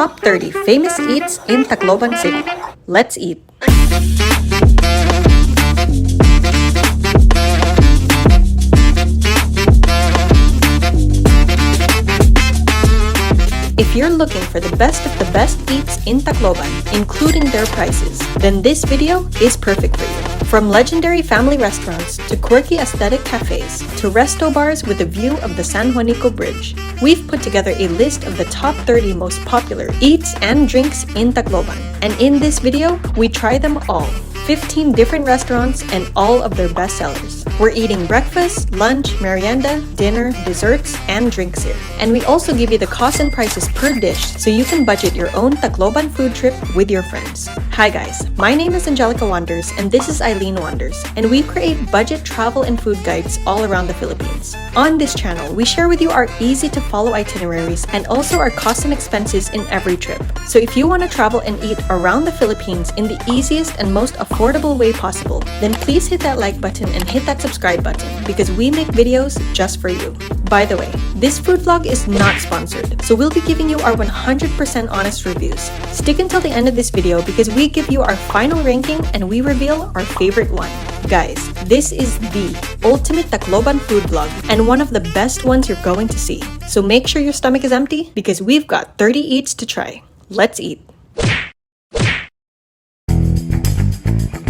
Top 30 Famous Eats in Tacloban City. Let's eat! If you're looking for the best of the best eats in Tacloban, including their prices, then this video is perfect for you. From legendary family restaurants to quirky aesthetic cafes to resto bars with a view of the San Juanico Bridge, we've put together a list of the top 30 most popular eats and drinks in Tacloban. And in this video, we try them all. 15 different restaurants and all of their best sellers. We're eating breakfast, lunch, merienda, dinner, desserts, and drinks here. And we also give you the costs and prices per dish so you can budget your own Tacloban food trip with your friends. Hi guys, my name is Angelica Wanders and this is Eileen Wanders, and we create budget travel and food guides all around the Philippines. On this channel, we share with you our easy to follow itineraries and also our costs and expenses in every trip. So if you want to travel and eat around the Philippines in the easiest and most affordable way possible, then please hit that like button and hit that subscribe button because we make videos just for you. By the way, this food vlog is not sponsored, so we'll be giving you our 100% honest reviews. Stick until the end of this video because we give you our final ranking and we reveal our favorite one. Guys, this is the ultimate Tacloban food vlog and one of the best ones you're going to see. So make sure your stomach is empty because we've got 30 eats to try. Let's eat!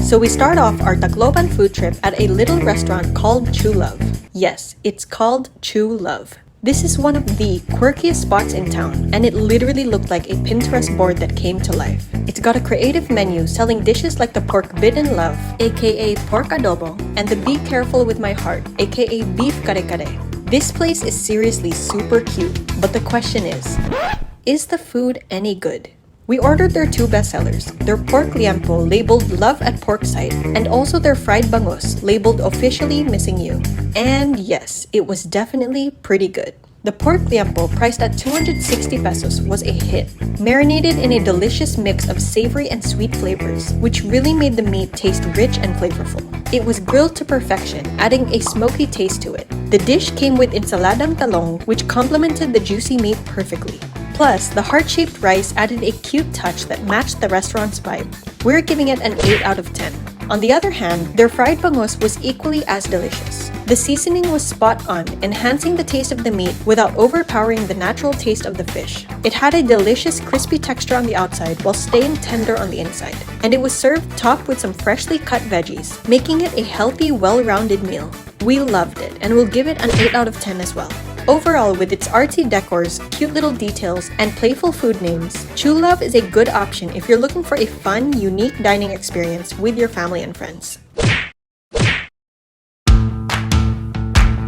So we start off our Tacloban food trip at a little restaurant called True Love. Yes, it's called True Love. This is one of the quirkiest spots in town, and it literally looked like a Pinterest board that came to life. It's got a creative menu selling dishes like the pork bidin love, aka pork adobo, and the be careful with my heart, aka beef kare-kare. This place is seriously super cute, but the question is the food any good? We ordered their two bestsellers, their pork liempo labeled Love at Porkside, and also their fried bangus labeled Officially Missing You. And yes, it was definitely pretty good. The pork liempo, priced at 260 pesos, was a hit, marinated in a delicious mix of savory and sweet flavors, which really made the meat taste rich and flavorful. It was grilled to perfection, adding a smoky taste to it. The dish came with ensaladang talong, which complemented the juicy meat perfectly. Plus, the heart-shaped rice added a cute touch that matched the restaurant's vibe. We're giving it an 8 out of 10. On the other hand, their fried bangus was equally as delicious. The seasoning was spot on, enhancing the taste of the meat without overpowering the natural taste of the fish. It had a delicious crispy texture on the outside while staying tender on the inside. And it was served topped with some freshly cut veggies, making it a healthy, well-rounded meal. We loved it, and we'll give it an 8 out of 10 as well. Overall, with its artsy decors, cute little details, and playful food names, True Love is a good option if you're looking for a fun, unique dining experience with your family and friends.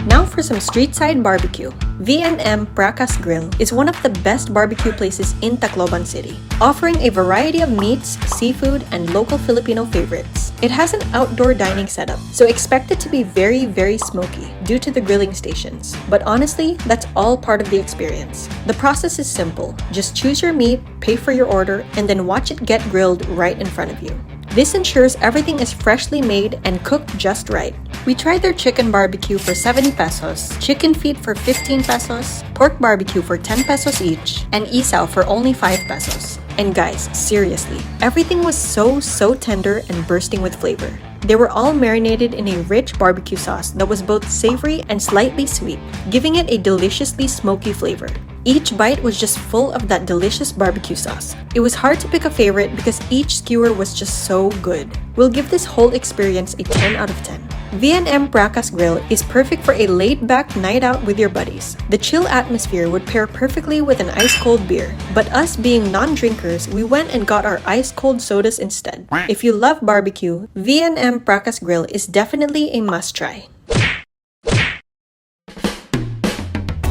Now for some street-side barbecue. V&M Bracas Grill is one of the best barbecue places in Tacloban City, offering a variety of meats, seafood, and local Filipino favorites. It has an outdoor dining setup, so expect it to be very smoky due to the grilling stations. But honestly, that's all part of the experience. The process is simple. Just choose your meat, pay for your order, and then watch it get grilled right in front of you. This ensures everything is freshly made and cooked just right. We tried their chicken barbecue for 70 pesos, chicken feet for 15 pesos, pork barbecue for 10 pesos each, and isaw for only 5 pesos. And guys, seriously, everything was so tender and bursting with flavor. They were all marinated in a rich barbecue sauce that was both savory and slightly sweet, giving it a deliciously smoky flavor. Each bite was just full of that delicious barbecue sauce. It was hard to pick a favorite because each skewer was just so good. We'll give this whole experience a 10 out of 10. V&M Bracas Grill is perfect for a laid-back night out with your buddies. The chill atmosphere would pair perfectly with an ice-cold beer. But us being non-drinkers, we went and got our ice-cold sodas instead. If you love barbecue, V&M Bracas Grill is definitely a must-try.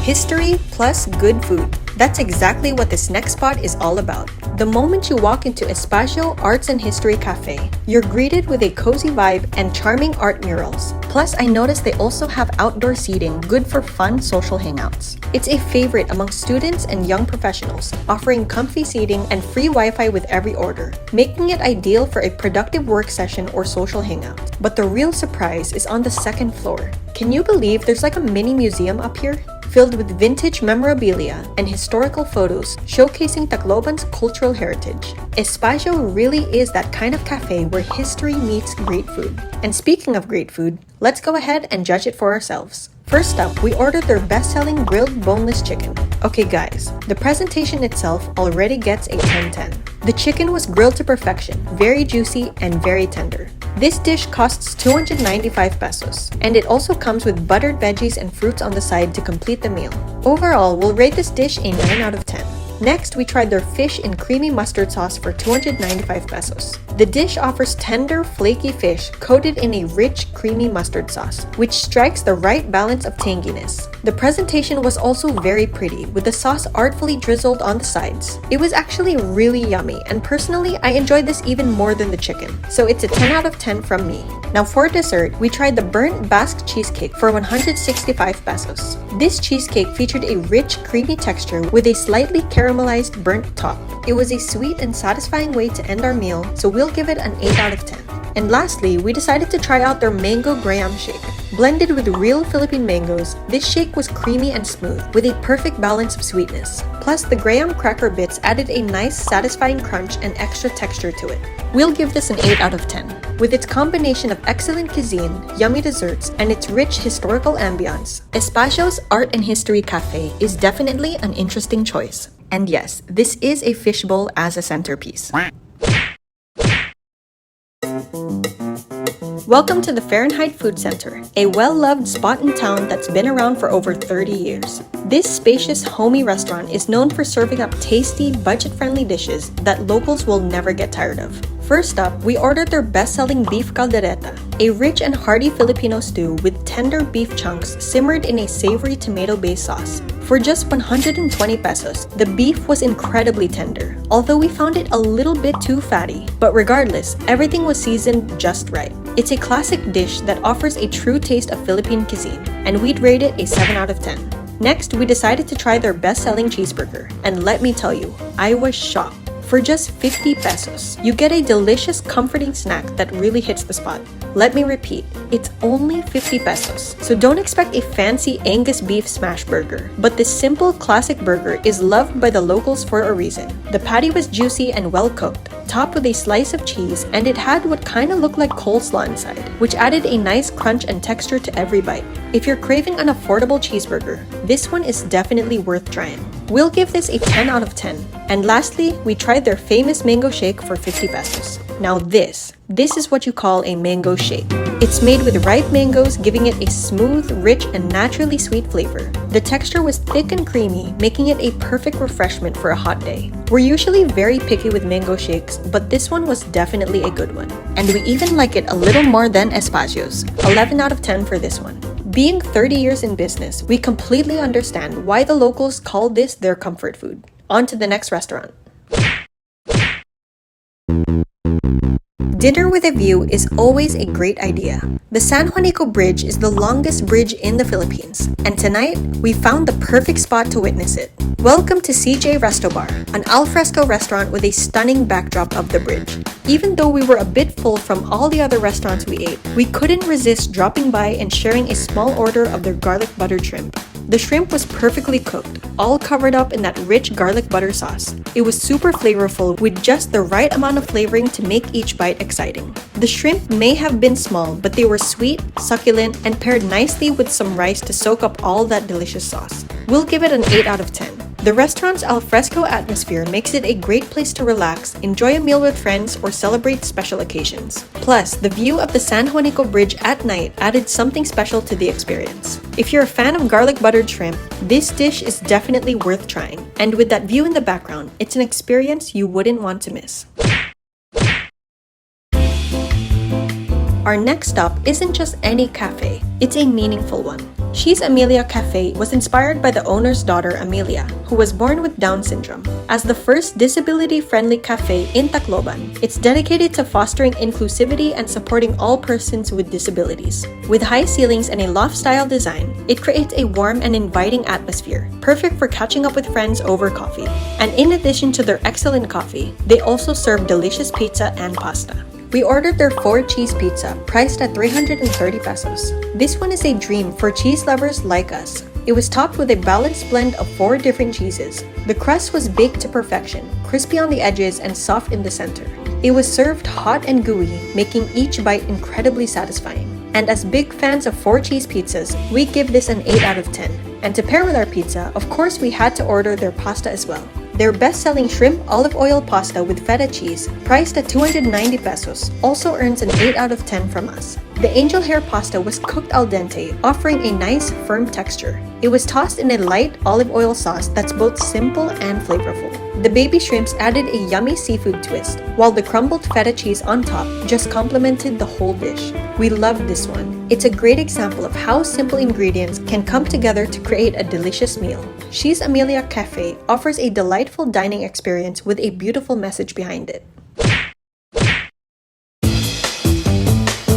History plus good food. That's exactly what this next spot is all about. The moment you walk into Espacio Arts and History Cafe, you're greeted with a cozy vibe and charming art murals. Plus, I noticed they also have outdoor seating good for fun social hangouts. It's a favorite among students and young professionals, offering comfy seating and free Wi-Fi with every order, making it ideal for a productive work session or social hangout. But the real surprise is on the second floor. Can you believe there's like a mini museum up here? filled with vintage memorabilia and historical photos showcasing Tacloban's cultural heritage. Espacio really is that kind of cafe where history meets great food. And speaking of great food, let's go ahead and judge it for ourselves. First up, we ordered their best-selling grilled boneless chicken. Okay guys, the presentation itself already gets a 10/10. The chicken was grilled to perfection, very juicy and very tender. This dish costs 295 pesos, and it also comes with buttered veggies and fruits on the side to complete the meal. Overall, we'll rate this dish a 9 out of 10. Next, we tried their fish in creamy mustard sauce for 295 pesos. The dish offers tender, flaky fish coated in a rich, creamy mustard sauce, which strikes the right balance of tanginess. The presentation was also very pretty, with the sauce artfully drizzled on the sides. It was actually really yummy, and personally, I enjoyed this even more than the chicken, so it's a 10 out of 10 from me. Now for dessert, we tried the burnt Basque cheesecake for 165 pesos. This cheesecake featured a rich, creamy texture with a slightly caramelized burnt top. It was a sweet and satisfying way to end our meal, so we'll give it an 8 out of 10. And lastly, we decided to try out their mango graham shake. Blended with real Philippine mangoes, this shake was creamy and smooth, with a perfect balance of sweetness. Plus, the graham cracker bits added a nice, satisfying crunch and extra texture to it. We'll give this an 8 out of 10. With its combination of excellent cuisine, yummy desserts, and its rich historical ambiance, Espacio's Art and History Cafe is definitely an interesting choice. And yes, this is a fishbowl as a centerpiece. Welcome to the Fahrenheit Food Center, a well-loved spot in town that's been around for over 30 years. This spacious, homey restaurant is known for serving up tasty, budget-friendly dishes that locals will never get tired of. First up, we ordered their best-selling beef caldereta, a rich and hearty Filipino stew with tender beef chunks simmered in a savory tomato-based sauce. For just 120 pesos, the beef was incredibly tender, although we found it a little bit too fatty. But regardless, everything was seasoned just right. It's a classic dish that offers a true taste of Philippine cuisine, and we'd rate it a 7 out of 10. Next, we decided to try their best-selling cheeseburger, and let me tell you, I was shocked. For just 50 pesos, you get a delicious, comforting snack that really hits the spot. Let me repeat, it's only 50 pesos, so don't expect a fancy Angus beef smash burger. But this simple, classic burger is loved by the locals for a reason. The patty was juicy and well cooked, topped with a slice of cheese, and it had what kinda looked like coleslaw inside, which added a nice crunch and texture to every bite. If you're craving an affordable cheeseburger, this one is definitely worth trying. We'll give this a 10 out of 10. And lastly, we tried their famous mango shake for 50 pesos. Now this is what you call a mango shake. It's made with ripe mangoes, giving it a smooth, rich, and naturally sweet flavor. The texture was thick and creamy, making it a perfect refreshment for a hot day. We're usually very picky with mango shakes, but this one was definitely a good one. And we even like it a little more than Espacio's. 11 out of 10 for this one. Being 30 years in business, we completely understand why the locals call this their comfort food. On to the next restaurant. Dinner with a view is always a great idea. The San Juanico Bridge is the longest bridge in the Philippines, and tonight, we found the perfect spot to witness it. Welcome to CJ Resto Bar, an alfresco restaurant with a stunning backdrop of the bridge. Even though we were a bit full from all the other restaurants we ate, we couldn't resist dropping by and sharing a small order of their garlic butter shrimp. The shrimp was perfectly cooked, all covered up in that rich garlic butter sauce. It was super flavorful with just the right amount of flavoring to make each bite exciting. The shrimp may have been small, but they were sweet, succulent, and paired nicely with some rice to soak up all that delicious sauce. We'll give it an 8 out of 10. The restaurant's alfresco atmosphere makes it a great place to relax, enjoy a meal with friends, or celebrate special occasions. Plus, the view of the San Juanico Bridge at night added something special to the experience. If you're a fan of garlic buttered shrimp, this dish is definitely worth trying. And with that view in the background, it's an experience you wouldn't want to miss. Our next stop isn't just any cafe, it's a meaningful one. She's Amelia Cafe was inspired by the owner's daughter Amelia, who was born with Down syndrome. As the first disability-friendly cafe in Tacloban, it's dedicated to fostering inclusivity and supporting all persons with disabilities. With high ceilings and a loft-style design, it creates a warm and inviting atmosphere, perfect for catching up with friends over coffee. And in addition to their excellent coffee, they also serve delicious pizza and pasta. We ordered their 4-cheese pizza, priced at 330 pesos. This one is a dream for cheese lovers like us. It was topped with a balanced blend of 4 different cheeses. The crust was baked to perfection, crispy on the edges and soft in the center. It was served hot and gooey, making each bite incredibly satisfying. And as big fans of 4-cheese pizzas, we give this an 8 out of 10. And to pair with our pizza, of course we had to order their pasta as well. Their best-selling shrimp olive oil pasta with feta cheese, priced at 290 pesos, also earns an 8 out of 10 from us. The angel hair pasta was cooked al dente, offering a nice, firm texture. It was tossed in a light olive oil sauce that's both simple and flavorful. The baby shrimps added a yummy seafood twist, while the crumbled feta cheese on top just complemented the whole dish. We loved this one. It's a great example of how simple ingredients can come together to create a delicious meal. She's Amelia Cafe offers a delightful dining experience with a beautiful message behind it.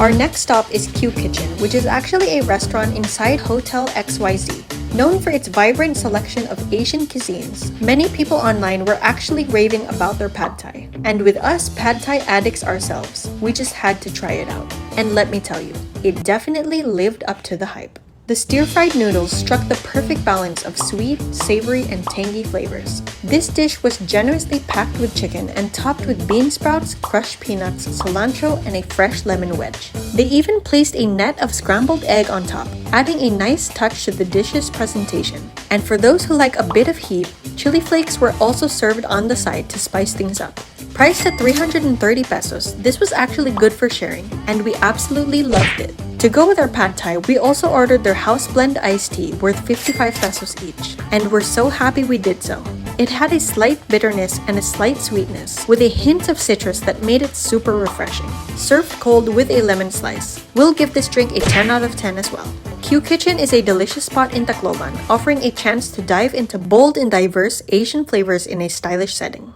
Our next stop is Q Kitchen, which is actually a restaurant inside Hotel XYZ. Known for its vibrant selection of Asian cuisines, many people online were actually raving about their pad thai. And with us pad thai addicts ourselves, we just had to try it out. And let me tell you, it definitely lived up to the hype. The stir-fried noodles struck the perfect balance of sweet, savory, and tangy flavors. This dish was generously packed with chicken and topped with bean sprouts, crushed peanuts, cilantro, and a fresh lemon wedge. They even placed a net of scrambled egg on top, adding a nice touch to the dish's presentation. And for those who like a bit of heat, chili flakes were also served on the side to spice things up. Priced at 330 pesos, this was actually good for sharing, and we absolutely loved it. To go with our pad thai, we also ordered their house blend iced tea worth 55 pesos each, and we're so happy we did so. It had a slight bitterness and a slight sweetness, with a hint of citrus that made it super refreshing. Served cold with a lemon slice. We'll give this drink a 10 out of 10 as well. Q Kitchen is a delicious spot in Tacloban, offering a chance to dive into bold and diverse Asian flavors in a stylish setting.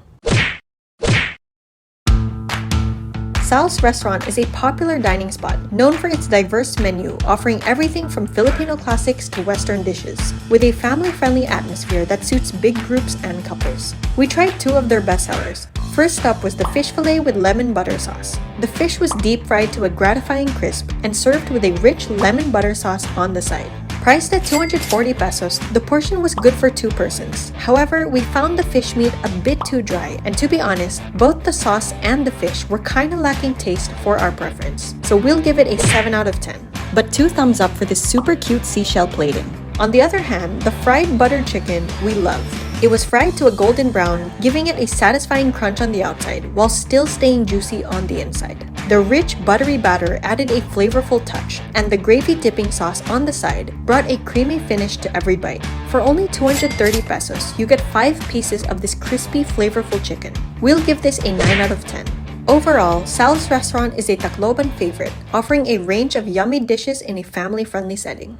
Sal's restaurant is a popular dining spot known for its diverse menu, offering everything from Filipino classics to Western dishes, with a family-friendly atmosphere that suits big groups and couples. We tried 2 of their bestsellers. First up was the fish fillet with lemon butter sauce. The fish was deep-fried to a gratifying crisp and served with a rich lemon butter sauce on the side. Priced at 240 pesos, the portion was good for 2 persons. However, we found the fish meat a bit too dry, and to be honest, both the sauce and the fish were kinda lacking taste for our preference. So we'll give it a 7 out of 10. But 2 thumbs up for this super cute seashell plating. On the other hand, the fried buttered chicken we loved. It was fried to a golden brown, giving it a satisfying crunch on the outside while still staying juicy on the inside. The rich, buttery batter added a flavorful touch, and the gravy dipping sauce on the side brought a creamy finish to every bite. For only 230 pesos, you get 5 pieces of this crispy, flavorful chicken. We'll give this a 9 out of 10. Overall, Sal's restaurant is a Tacloban favorite, offering a range of yummy dishes in a family-friendly setting.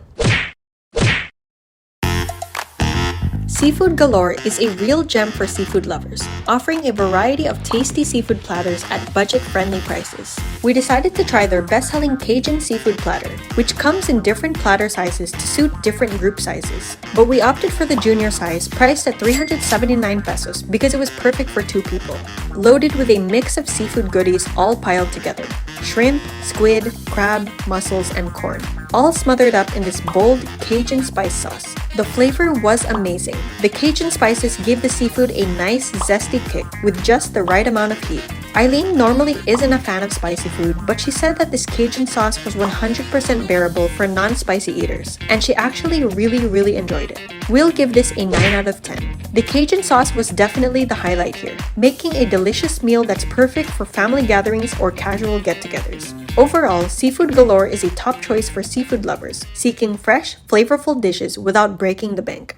Seafood Galore is a real gem for seafood lovers, offering a variety of tasty seafood platters at budget-friendly prices. We decided to try their best-selling Cajun seafood platter, which comes in different platter sizes to suit different group sizes. But we opted for the junior size, priced at 379 pesos because it was perfect for 2 people. Loaded with a mix of seafood goodies all piled together. Shrimp, squid, crab, mussels, and corn, all smothered up in this bold Cajun spice sauce. The flavor was amazing. The Cajun spices give the seafood a nice, zesty kick with just the right amount of heat. Eileen normally isn't a fan of spicy food, but she said that this Cajun sauce was 100% bearable for non-spicy eaters, and she actually really enjoyed it. We'll give this a 9 out of 10. The Cajun sauce was definitely the highlight here, making a delicious meal that's perfect for family gatherings or casual get-togethers. Overall, Seafood Galore is a top choice for seafood lovers seeking fresh, flavorful dishes without breaking the bank.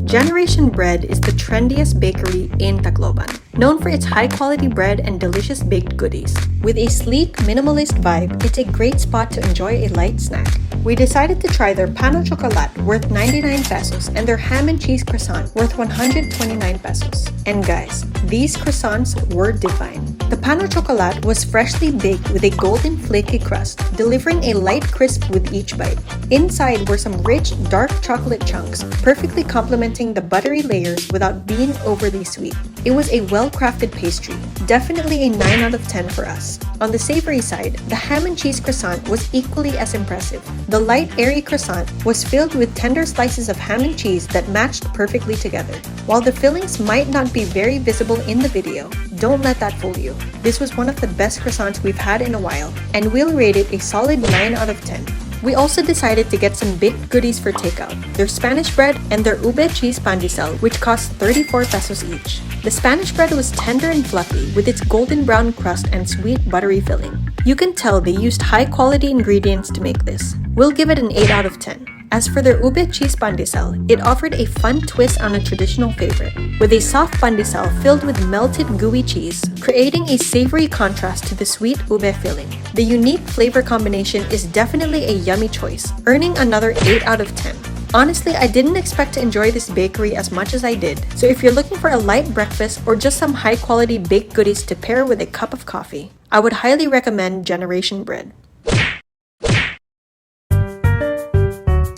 Generation Bread is the trendiest bakery in Tacloban, known for its high-quality bread and delicious baked goodies. With a sleek, minimalist vibe, it's a great spot to enjoy a light snack. We decided to try their Pano Chocolate worth 99 pesos and their ham and cheese croissant worth 129 pesos. And guys, these croissants were divine. The Pano Chocolate was freshly baked with a golden flaky crust, delivering a light crisp with each bite. Inside were some rich, dark chocolate chunks, perfectly complementing the buttery layers without being overly sweet. It was a well-crafted pastry, Definitely a 9 out of 10 for us. On the savory side, the ham and cheese croissant was equally as impressive. The light, airy croissant was filled with tender slices of ham and cheese that matched perfectly together. While the fillings might not be very visible in the video, don't let that fool you. This was one of the best croissants we've had in a while, and we'll rate it a solid 9 out of 10. We also decided to get some baked goodies for takeout, their Spanish bread and their ube cheese pandesal, which cost 34 pesos each. The Spanish bread was tender and fluffy with its golden brown crust and sweet buttery filling. You can tell they used high quality ingredients to make this. We'll give it an 8 out of 10. As for their ube cheese pandesal, it offered a fun twist on a traditional favorite, with a soft pandesal filled with melted gooey cheese, creating a savory contrast to the sweet ube filling. The unique flavor combination is definitely a yummy choice, earning another 8 out of 10. Honestly, I didn't expect to enjoy this bakery as much as I did, so if you're looking for a light breakfast or just some high-quality baked goodies to pair with a cup of coffee, I would highly recommend Generation Bread.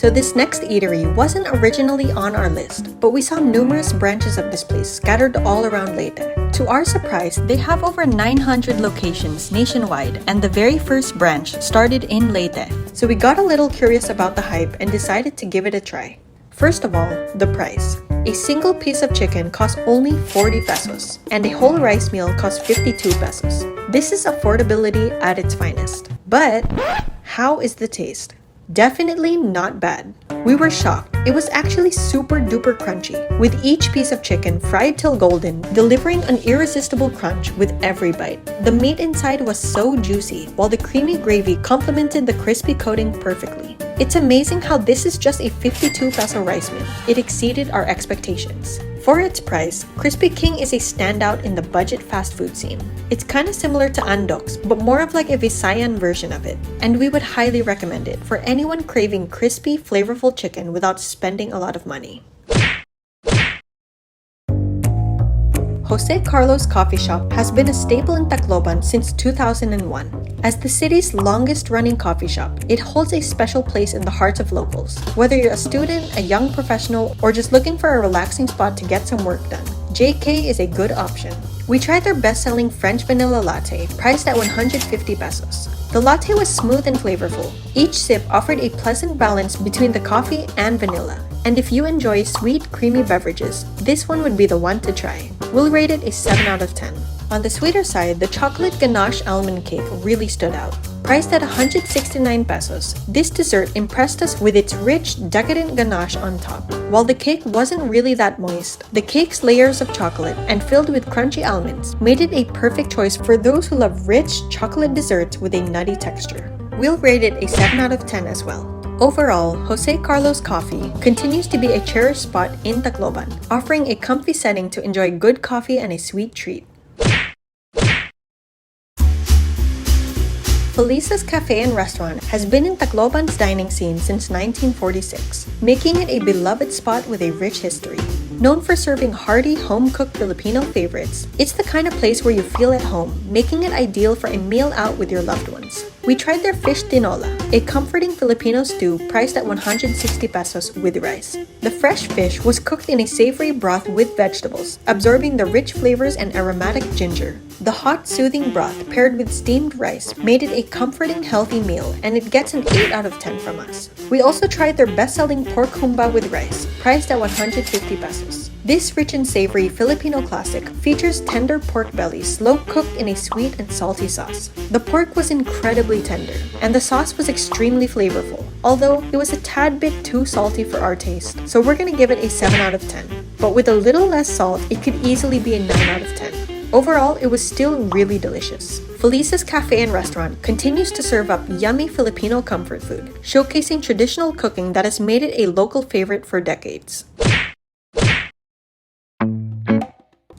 So this next eatery wasn't originally on our list, but we saw numerous branches of this place scattered all around Leyte. To our surprise, they have over 900 locations nationwide, and the very first branch started in Leyte. So we got a little curious about the hype and decided to give it a try. First of all, the price. A single piece of chicken costs only 40 pesos, and a whole rice meal costs 52 pesos. This is affordability at its finest. But how is the taste? Definitely not bad. We were shocked. It was actually super duper crunchy, with each piece of chicken fried till golden, delivering an irresistible crunch with every bite. The meat inside was so juicy, while the creamy gravy complemented the crispy coating perfectly. It's amazing how this is just a 52 peso rice meal. It exceeded our expectations. For its price, Crispy King is a standout in the budget fast food scene. It's kinda similar to Andox, but more of like a Visayan version of it, and we would highly recommend it for anyone craving crispy, flavorful chicken without spending a lot of money. Jose Carlos Coffee Shop has been a staple in Tacloban since 2001. As the city's longest-running coffee shop, it holds a special place in the hearts of locals. Whether you're a student, a young professional, or just looking for a relaxing spot to get some work done, JK is a good option. We tried their best-selling French vanilla latte, priced at 150 pesos. The latte was smooth and flavorful. Each sip offered a pleasant balance between the coffee and vanilla. And if you enjoy sweet, creamy beverages, this one would be the one to try. We'll rate it a 7 out of 10. On the sweeter side, the chocolate ganache almond cake really stood out. Priced at 169 pesos, this dessert impressed us with its rich, decadent ganache on top. While the cake wasn't really that moist, the cake's layers of chocolate and filled with crunchy almonds made it a perfect choice for those who love rich, chocolate desserts with a nutty texture. We'll rate it a 7 out of 10 as well. Overall, Jose Carlos Coffee continues to be a cherished spot in Tacloban, offering a comfy setting to enjoy good coffee and a sweet treat. Felisa's Cafe and Restaurant has been in Tacloban's dining scene since 1946, making it a beloved spot with a rich history. Known for serving hearty, home-cooked Filipino favorites, it's the kind of place where you feel at home, making it ideal for a meal out with your loved ones. We tried their fish tinola, a comforting Filipino stew priced at 160 pesos with rice. The fresh fish was cooked in a savory broth with vegetables, absorbing the rich flavors and aromatic ginger. The hot, soothing broth paired with steamed rice made it a comforting, healthy meal, and it gets an 8 out of 10 from us. We also tried their best-selling pork humba with rice, priced at 150 pesos. This rich and savory Filipino classic features tender pork bellies slow-cooked in a sweet and salty sauce. The pork was incredibly tender, and the sauce was extremely flavorful, although it was a tad bit too salty for our taste, so we're gonna give it a 7 out of 10. But with a little less salt, it could easily be a 9 out of 10. Overall, it was still really delicious. Felisa's Cafe and Restaurant continues to serve up yummy Filipino comfort food, showcasing traditional cooking that has made it a local favorite for decades.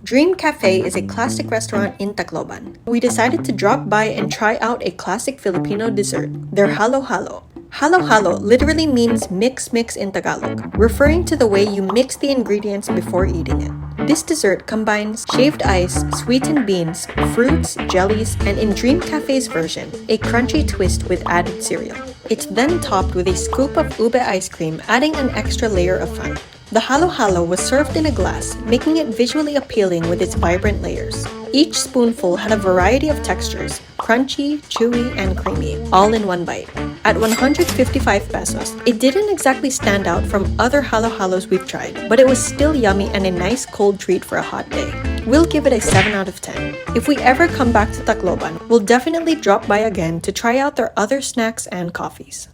Dream Cafe is a classic restaurant in Tacloban. We decided to drop by and try out a classic Filipino dessert, their halo-halo. Halo-halo literally means mix in Tagalog, referring to the way you mix the ingredients before eating it. This dessert combines shaved ice, sweetened beans, fruits, jellies, and in Dream Cafe's version, a crunchy twist with added cereal. It's then topped with a scoop of ube ice cream, adding an extra layer of fun. The halo-halo was served in a glass, making it visually appealing with its vibrant layers. Each spoonful had a variety of textures, crunchy, chewy, and creamy, all in one bite. At 155 pesos, it didn't exactly stand out from other halo-halos we've tried, but it was still yummy and a nice cold treat for a hot day. We'll give it a 7 out of 10. If we ever come back to Tacloban, we'll definitely drop by again to try out their other snacks and coffees.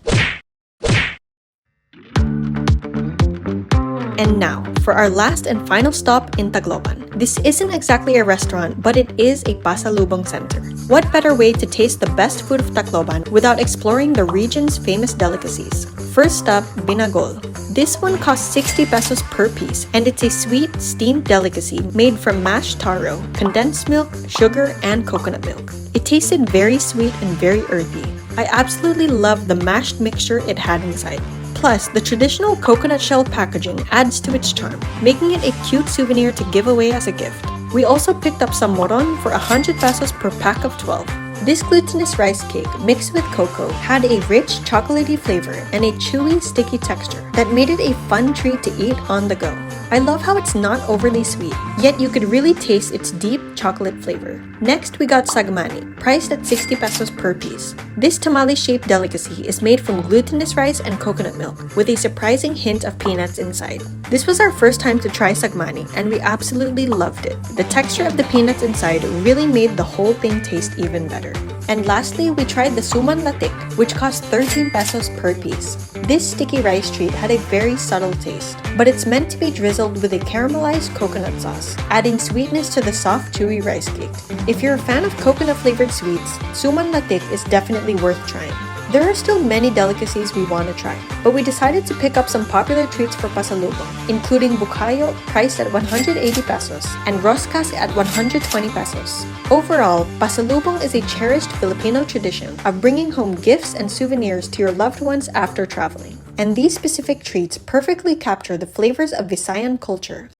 And now, for our last and final stop in Tacloban. This isn't exactly a restaurant, but it is a pasalubong center. What better way to taste the best food of Tacloban without exploring the region's famous delicacies? First up, binagol. This one costs 60 pesos per piece, and it's a sweet, steamed delicacy made from mashed taro, condensed milk, sugar, and coconut milk. It tasted very sweet and very earthy. I absolutely loved the mashed mixture it had inside. Plus, the traditional coconut shell packaging adds to its charm, making it a cute souvenir to give away as a gift. We also picked up some moron for 100 pesos per pack of 12. This glutinous rice cake mixed with cocoa had a rich chocolatey flavor and a chewy, sticky texture that made it a fun treat to eat on the go. I love how it's not overly sweet, yet you could really taste its deep chocolate flavor. Next, we got sagmani, priced at 60 pesos per piece. This tamale-shaped delicacy is made from glutinous rice and coconut milk, with a surprising hint of peanuts inside. This was our first time to try sagmani, and we absolutely loved it. The texture of the peanuts inside really made the whole thing taste even better. And lastly, we tried the suman latik, which cost 13 pesos per piece. This sticky rice treat had a very subtle taste, but it's meant to be drizzled with a caramelized coconut sauce, adding sweetness to the soft, chewy rice cake. If you're a fan of coconut-flavored sweets, suman latik is definitely worth trying. There are still many delicacies we want to try, but we decided to pick up some popular treats for pasalubong, including bukayo, priced at 180 pesos, and roscas at 120 pesos. Overall, pasalubong is a cherished Filipino tradition of bringing home gifts and souvenirs to your loved ones after traveling. And these specific treats perfectly capture the flavors of Visayan culture.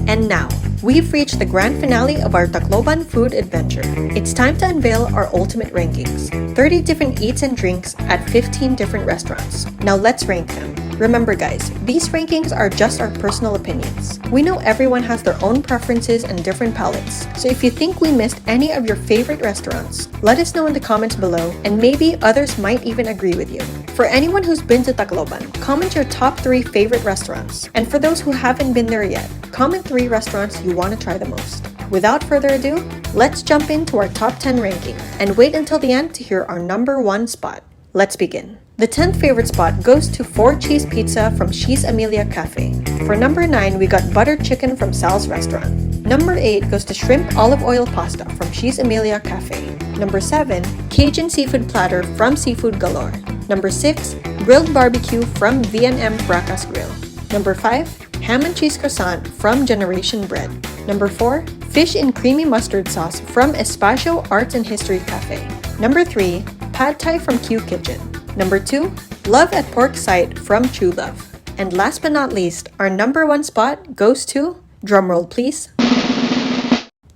And now, we've reached the grand finale of our Tacloban food adventure. It's time to unveil our ultimate rankings. 30 different eats and drinks at 15 different restaurants. Now let's rank them. Remember guys, these rankings are just our personal opinions. We know everyone has their own preferences and different palates, so if you think we missed any of your favorite restaurants, let us know in the comments below, and maybe others might even agree with you. For anyone who's been to Tacloban, comment your top 3 favorite restaurants. And for those who haven't been there yet, comment 3 restaurants you want to try the most. Without further ado, let's jump into our top 10 ranking, and wait until the end to hear our number 1 spot. Let's begin. The 10th favorite spot goes to 4 cheese pizza from Cheese Amelia Cafe. For number 9, we got buttered chicken from Sal's restaurant. Number 8 goes to shrimp olive oil pasta from Cheese Amelia Cafe. Number 7, Cajun seafood platter from Seafood Galore. Number 6, grilled barbecue from V&M Bracas Grill. Number 5, ham and cheese croissant from Generation Bread. Number 4, fish in creamy mustard sauce from Espacio Arts and History Cafe. Number 3, pad thai from Q Kitchen. Number 2, love at pork site from True Love. And last but not least, our number 1 spot goes to, drumroll please,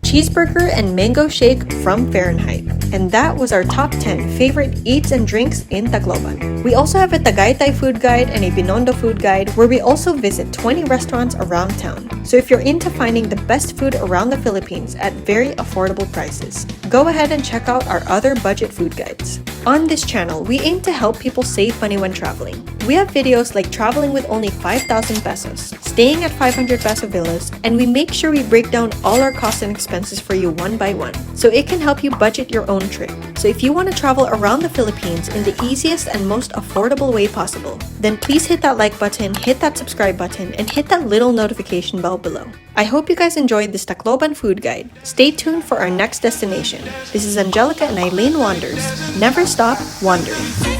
cheeseburger and mango shake from Fahrenheit. And that was our top 10 favorite eats and drinks in Tacloban. We also have a Tagaytay food guide and a Binondo food guide where we also visit 20 restaurants around town. So if you're into finding the best food around the Philippines at very affordable prices, go ahead and check out our other budget food guides. On this channel, we aim to help people save money when traveling. We have videos like traveling with only 5,000 pesos, staying at 500 peso villas, and we make sure we break down all our costs and expenses for you one by one, so it can help you budget your own trip. So if you want to travel around the Philippines in the easiest and most affordable way possible, then please hit that like button, hit that subscribe button, and hit that little notification bell below. I hope you guys enjoyed this Tacloban food guide. Stay tuned for our next destination. This is Angelica and Eileen Wanders. Never stop wandering.